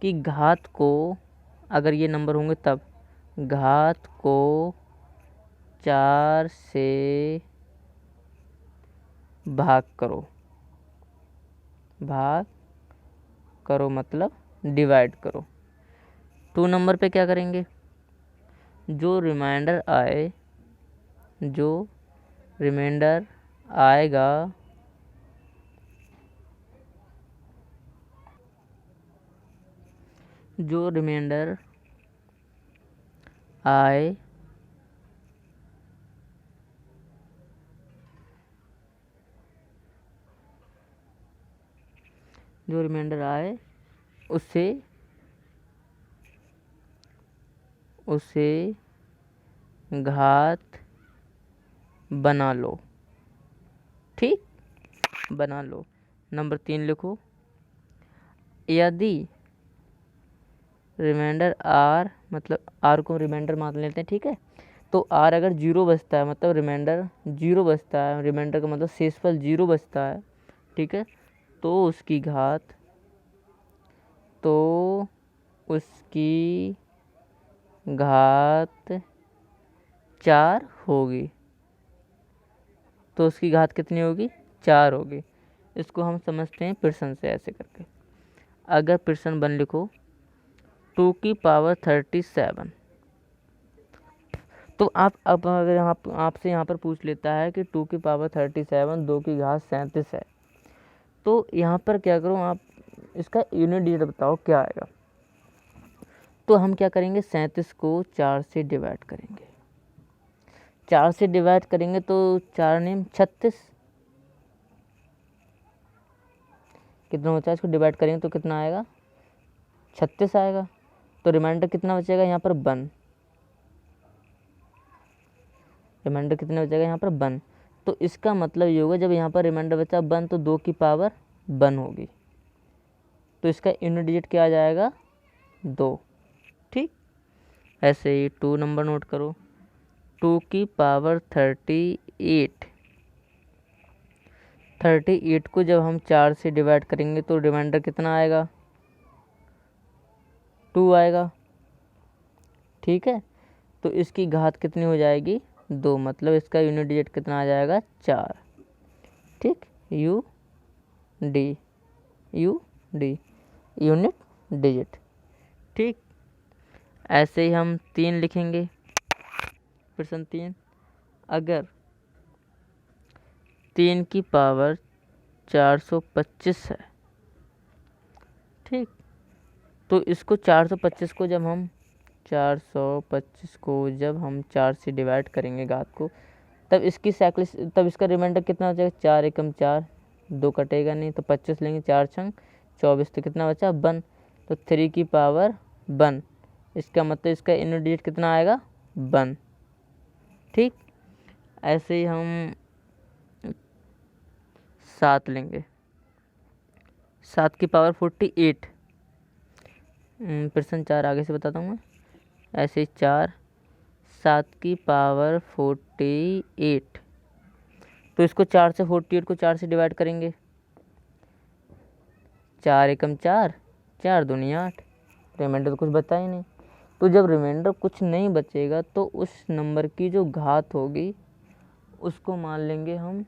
की घात को, अगर ये नंबर होंगे तब घात को 4 से भाग करो मतलब डिवाइड करो। 2 नंबर पे क्या करेंगे, जो रिमाइंडर आएगा जो रिमाइंडर आए उसे घात बना लो। ठीक, बना लो। नंबर 3 लिखो, यदि रिमाइंडर आर, मतलब आर को रिमाइंडर मान लेते हैं, ठीक है, तो आर अगर 0 बचता है, मतलब रिमाइंडर 0 बचता है, रिमाइंडर का मतलब शेषफल 0 बचता है, ठीक है, तो उसकी घात 4 होगी। तो उसकी घात कितनी होगी 4 होगी। इसको हम समझते हैं प्रश्न से, ऐसे करके। अगर प्रश्न 1 लिखो 2 की पावर 37, तो आप अब अगर आपसे यहाँ पर पूछ लेता है कि 2 की पावर 37 2 की घात 37 है, तो यहाँ पर क्या करो आप, इसका यूनिट डिजिट बताओ क्या आएगा। तो हम क्या करेंगे, 37 को 4 से डिवाइड करेंगे। 4 से डिवाइड करेंगे तो 4 नेम 36, कितना बचा, इसको डिवाइड करेंगे तो कितना आएगा, 36 आएगा। तो रिमाइंडर कितना बचेगा यहाँ पर 1, रिमाइंडर कितना बचेगा यहाँ पर 1। तो इसका मतलब ये होगा जब यहाँ पर रिमाइंडर बचा 1 तो 2 की पावर 1 होगी, तो इसका यूनिट डिजिट क्या आ जाएगा, 2। ठीक, ऐसे ही 2 नंबर नोट करो, 2 की पावर 38, 38 को जब हम 4 से डिवाइड करेंगे तो रिमाइंडर कितना आएगा, 2 आएगा। ठीक है, तो इसकी घात कितनी हो जाएगी, 2, मतलब इसका यूनिट डिजिट कितना आ जाएगा, 4। ठीक, यू डी यूनिट डिजिट। ठीक, ऐसे ही हम 3 लिखेंगे, प्रश्न 3, अगर 3 की पावर 425 है, ठीक, तो इसको 425 को जब हम 4 से डिवाइड करेंगे घात को, तब इसकी साइकिल, तब इसका रिमाइंडर कितना हो जाएगा, 4 एकम 4, 2 कटेगा नहीं तो 25 लेंगे, 4 छंग 24, तो कितना बचा 1, तो 3 की पावर 1, इसका मतलब इसका यूनिट डिजिट कितना आएगा, 1। ठीक, ऐसे ही हम 7 लेंगे, 7 की पावर 48, प्रश्न 4 आगे से बताता हूँ मैं। ऐसे 4, 7 की पावर 48, तो इसको 4 से 48 को 4 से डिवाइड करेंगे, 4 एकम 4, 4 दूनी 8, रिमाइंडर तो कुछ बचा ही नहीं। तो जब रिमाइंडर कुछ नहीं बचेगा तो उस नंबर की जो घात होगी उसको मान लेंगे हम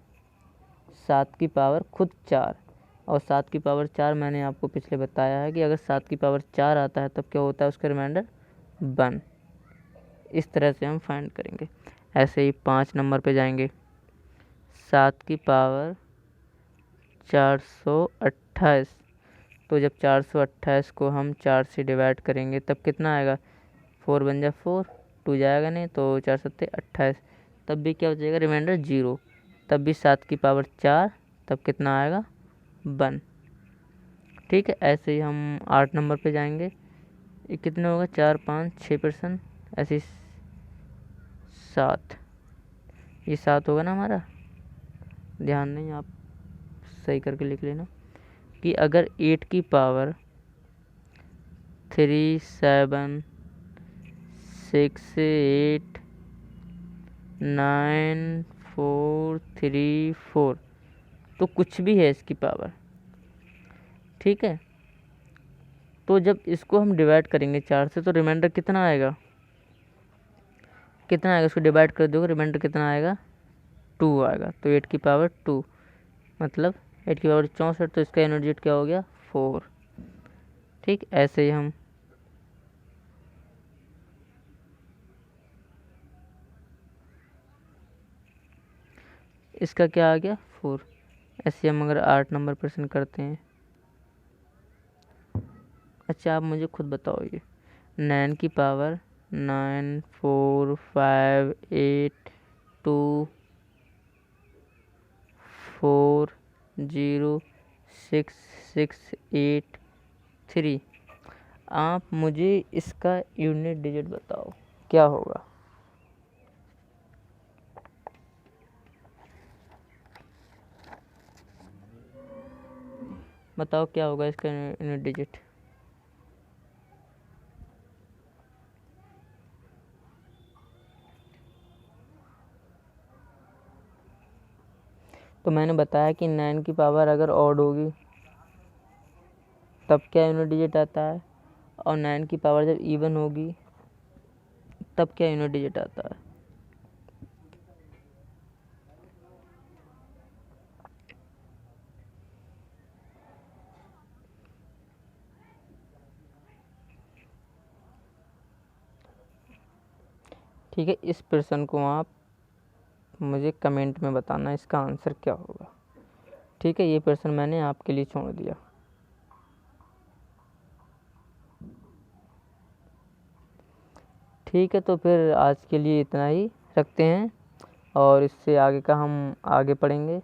7 की पावर खुद 4, और 7 की पावर 4 मैंने आपको पिछले बताया है कि अगर 7 की पावर 4 आता है तब क्या होता है, उसका रिमाइंडर 1। इस तरह से हम फाइंड करेंगे। ऐसे ही 5 नंबर पे जाएंगे, 7 की पावर 428, तो जब 428 को हम 4 से डिवाइड करेंगे तब कितना आएगा, 4 बन जाए 4, 2 जाएगा नहीं तो 4 सत्ते 28, तब भी क्या हो जाएगा, रिमाइंडर 0, तब भी 7 की पावर 4, तब कितना आएगा, 1। ठीक है, ऐसे ही हम 8 नंबर पे जाएंगे, ये कितना होगा, 4 5 6%, ऐसे 7, ये 7 होगा ना हमारा, ध्यान नहीं, आप सही करके लिख लेना कि अगर 8 की पावर 3 7 6 8 9 4 3 4, तो कुछ भी है इसकी पावर, ठीक है, तो जब इसको हम डिवाइड करेंगे 4 से तो रिमाइंडर कितना आएगा, इसको डिवाइड कर दो, रिमाइंडर कितना आएगा, 2 आएगा। तो 8 की पावर 2 मतलब 8 की पावर 64, तो इसका यूनिट डिजिट क्या हो गया, 4। ठीक, ऐसे ही हम इसका क्या आ गया, 4। ऐसे हम अगर 8 नंबर प्रश्न करते हैं, अच्छा आप मुझे खुद बताओ, ये 9 की पावर 9 4 5 8 2 4 0 6 6 8 3, आप मुझे इसका यूनिट डिजिट बताओ क्या होगा। बताओ क्या होगा इसका यूनिट डिजिट। तो मैंने बताया कि 9 की पावर अगर ऑड होगी तब क्या यूनिट डिजिट आता है, और 9 की पावर जब इवन होगी तब क्या यूनिट डिजिट आता है। ठीक है, इस प्रश्न को आप मुझे कमेंट में बताना इसका आंसर क्या होगा। ठीक है, ये प्रश्न मैंने आपके लिए छोड़ दिया। ठीक है, तो फिर आज के लिए इतना ही रखते हैं और इससे आगे का हम आगे पढ़ेंगे।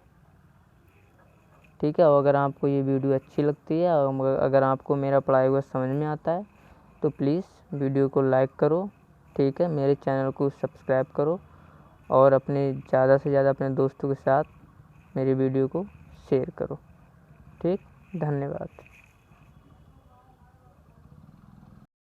ठीक है, और अगर आपको ये वीडियो अच्छी लगती है और अगर आपको मेरा पढ़ाया हुआ समझ में आता है तो प्लीज़ वीडियो को लाइक करो। ठीक है, मेरे चैनल को सब्सक्राइब करो और अपने ज़्यादा से ज़्यादा अपने दोस्तों के साथ मेरी वीडियो को शेयर करो। ठीक, धन्यवाद।